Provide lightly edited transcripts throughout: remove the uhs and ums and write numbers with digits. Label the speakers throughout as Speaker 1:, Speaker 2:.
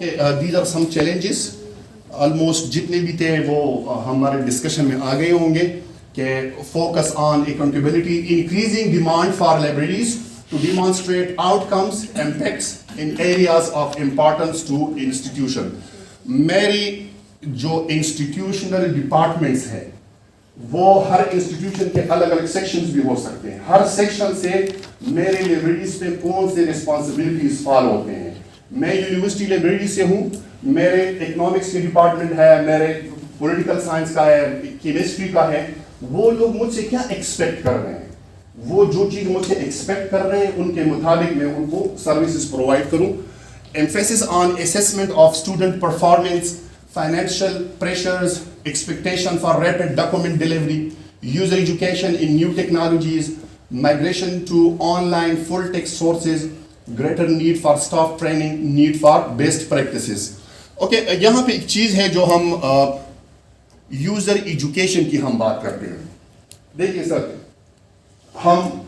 Speaker 1: Okay, these are some challenges. Almost जितने भी थे वो हमारे डिस्कशन में आ गए होंगे कि focus on accountability, increasing demand for libraries to demonstrate outcomes, impacts in areas of importance to institution. मेरी जो institutional departments है वो हर इंस्टीट्यूशन के अलग अलग सेक्शंस भी हो सकते हैं. हर सेक्शन से मेरे लाइब्रेरीज पे कौन से रिस्पॉन्सिबिलिटीज फॉल होते हैं. मैं यूनिवर्सिटी लाइब्रेरी से हूँ, मेरे इकोनॉमिक्स के डिपार्टमेंट है, मेरे पॉलिटिकल साइंस का है, केमिस्ट्री का है. वो लोग मुझसे क्या एक्सपेक्ट कर रहे हैं, वो जो चीज़ मुझसे एक्सपेक्ट कर रहे हैं उनके मुताबिक मैं उनको सर्विसेज प्रोवाइड करूँ. Emphasis on assessment of student performance, financial pressures, expectation for rapid document delivery, user education in new technologies, migration to online full text sources, greater need for staff training, need for best practices. Okay, यहाँ पे एक चीज़ है जो हम user education की हम बात करते हैं. देखिए सर, हम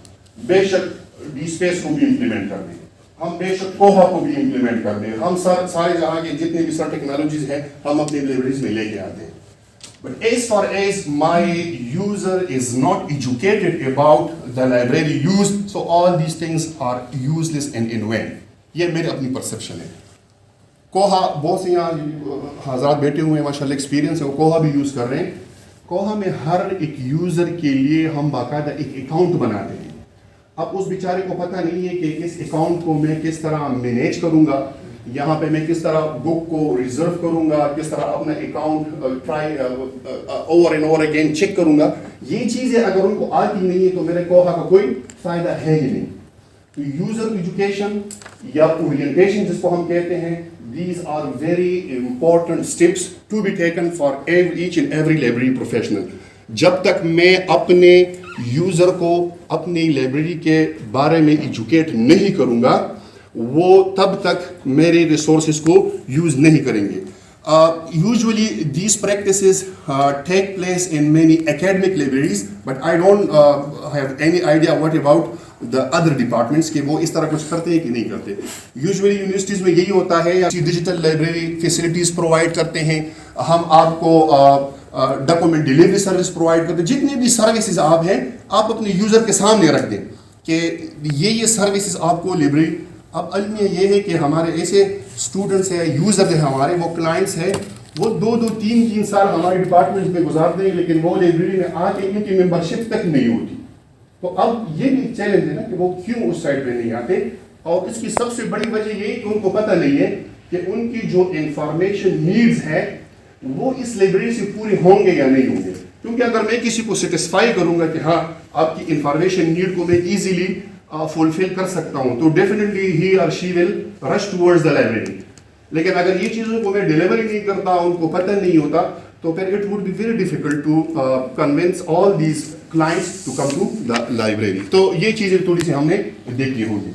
Speaker 1: बेशक DSpace को भी implement कर दें, हम बेशक कोहा को भी इम्प्लीमेंट कर दें, हम सारे जहाँ के जितने भी सर टेक्नोलॉजीज हैं हम अपने लाइब्रेरीज में लेके आते हैं. But as far as my user is not educated about the library use, so all these things are useless and in vain. ये मेरी अपनी परसेप्शन है. कोहा बहुत से यहाँ हज़रात बैठे हुए हैं, माशाल्लाह एक्सपीरियंस है, वो कोहा भी यूज़ कर रहे हैं. कोहा में हर एक यूज़र के लिए हम बाकायदा एक अकाउंट बनाते हैं. अब उस बेचारे को पता नहीं है कि इस अकाउंट को मैं किस तरह मैनेज करूंगा, यहाँ पे मैं किस तरह बुक को रिजर्व करूंगा, किस तरह अपना account try over and over again check करूंगा. ये चीज़ें अगर उनको आती नहीं है तो मेरे कोहा का कोई फ़ायदा है ही नहीं. तो यूज़र एजुकेशन या ओरिएंटेशन जिसको हम कहते हैं, these are very important steps to be taken for each and every library professional. जब तक मैं अपने यूज़र को अपनी लाइब्रेरी के बारे में एजुकेट नहीं करूँगा, वो तब तक मेरे रिसोर्सेज को यूज़ नहीं करेंगे. Usually these practices take place in many academic libraries, but I don't have any idea what about the other departments कि वो इस तरह कुछ करते हैं कि नहीं करते. Usually यूनिवर्सिटीज़ में यही होता है, डिजिटल लाइब्रेरी फैसिलिटीज़ प्रोवाइड करते हैं, हम आपको डॉक्यूमेंट डिलीवरी सर्विस प्रोवाइड करते हैं. जितने भी सर्विसेज आप हैं आप अपने यूज़र के सामने रख दें कि ये सर्विसेज आपको लाइब्रेरी. अब अलमिया ये है कि हमारे ऐसे स्टूडेंट्स हैं, यूज़र हैं हमारे, वो क्लाइंट्स हैं, वो 2-3 साल हमारे डिपार्टमेंट में गुजारते हैं, लेकिन वो लाइब्रेरी में आके इनकी मेंबरशिप तक नहीं होती. तो अब ये भी चैलेंज है ना कि वो क्यों उस साइड पे नहीं आते. और इसकी सबसे बड़ी वजह यही कि उनको पता नहीं है कि उनकी जो इंफॉर्मेशन नीड्स है वो इस लाइब्रेरी से पूरी होंगे या नहीं होंगे. क्योंकि अगर मैं किसी को सेटिस्फाई करूंगा कि हाँ आपकी इंफॉर्मेशन नीड को मैं इजीली फुलफिल कर सकता हूँ, तो डेफिनेटली ही और she will rush towards the library. लेकिन अगर ये चीज़ों को मैं डिलीवर ही नहीं करता, उनको पता नहीं होता, तो फिर it would be very difficult to convince all these clients to come to the library. तो ये चीज़ें थोड़ी सी हमने देखी होगी.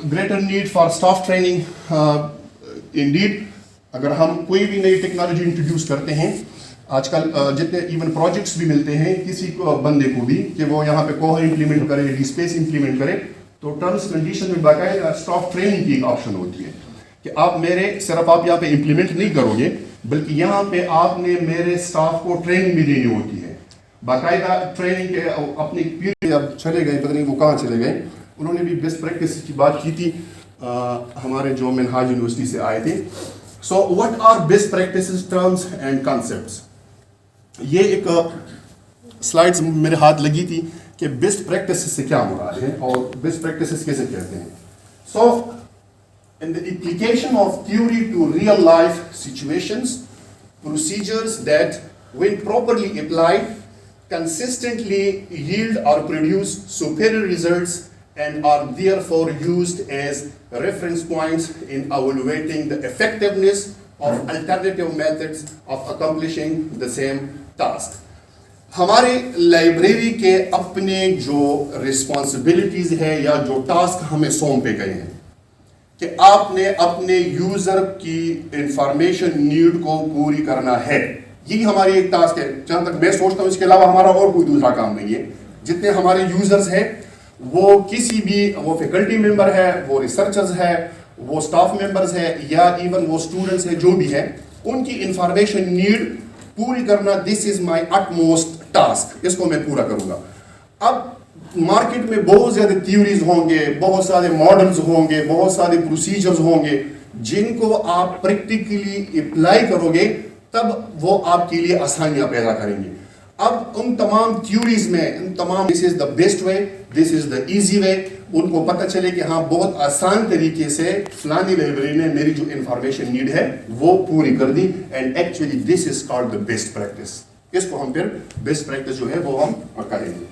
Speaker 1: Greater need for staff training. Indeed अगर हम कोई भी नई टेक्नोलॉजी इंट्रोड्यूस करते हैं, आजकल जितने इवन प्रोजेक्ट्स भी मिलते हैं किसी को बंदे को भी कि वो यहाँ पे कोहा इंप्लीमेंट करे, DSpace इंप्लीमेंट करे, तो टर्म्स कंडीशन में बाकायदा स्टाफ ट्रेनिंग की एक ऑप्शन होती है कि आप सिर्फ आप यहाँ पे इंप्लीमेंट नहीं करोगे, बल्कि यहाँ पे आपने मेरे स्टाफ को ट्रेनिंग भी देनी होती है. बाकायदा ट्रेनिंग के अपनी पीरियड अब चले गए, पता नहीं वो कहाँ चले गए. उन्होंने भी बेस्ट प्रैक्टिस की बात की थी, हमारे जो मिनहाज यूनिवर्सिटी से आए थे. So what are best practices, terms and concepts? ये एक स्लाइड्स मेरे हाथ लगी थी कि बेस्ट प्रैक्टिसेस से क्या मुराद है और बेस्ट प्रैक्टिसेस कैसे कहते हैं. So in the application of theory to real life situations, procedures that when properly applied consistently yield or produce superior results and are therefore used as reference points in evaluating the effectiveness of alternative methods of accomplishing the same task. हमारे library के अपने जो responsibilities है या जो task हमें सौंपे गए हैं कि आपने अपने यूज़र की इंफॉर्मेशन नीड को पूरी करना है, यही हमारी एक टास्क है. जहाँ तक मैं सोचता हूँ इसके अलावा हमारा और कोई दूसरा काम नहीं है. जितने हमारे यूज़र्स हैं वो किसी भी, वो फैकल्टी मेंबर है, वो रिसर्चर्स है, وہ اسٹاف ممبرز ہیں یا ایون وہ اسٹوڈنٹس ہیں جو بھی ہیں, ان کی انفارمیشن نیڈ پوری کرنا, دس از مائی اٹ موسٹ ٹاسک, اس کو میں پورا کروں گا. اب مارکیٹ میں بہت زیادہ تھیوریز ہوں گے, بہت سارے ماڈلز ہوں گے, بہت سارے پروسیجرز ہوں گے, جن کو آپ پریکٹیکلی اپلائی کرو گے تب وہ آپ کے لیے آسانیاں پیدا کریں گے. اب ان تمام تھیوریز میں, ان تمام دس از the best way, this is the easy way, ان کو پتہ چلے کہ ہاں بہت آسان طریقے سے فلانی لائبریری نے میری جو انفارمیشن نیڈ ہے وہ پوری کر دی, and actually this is called the best practice. اس کو ہم پھر بیسٹ پریکٹس جو ہے وہ ہم کریں گے.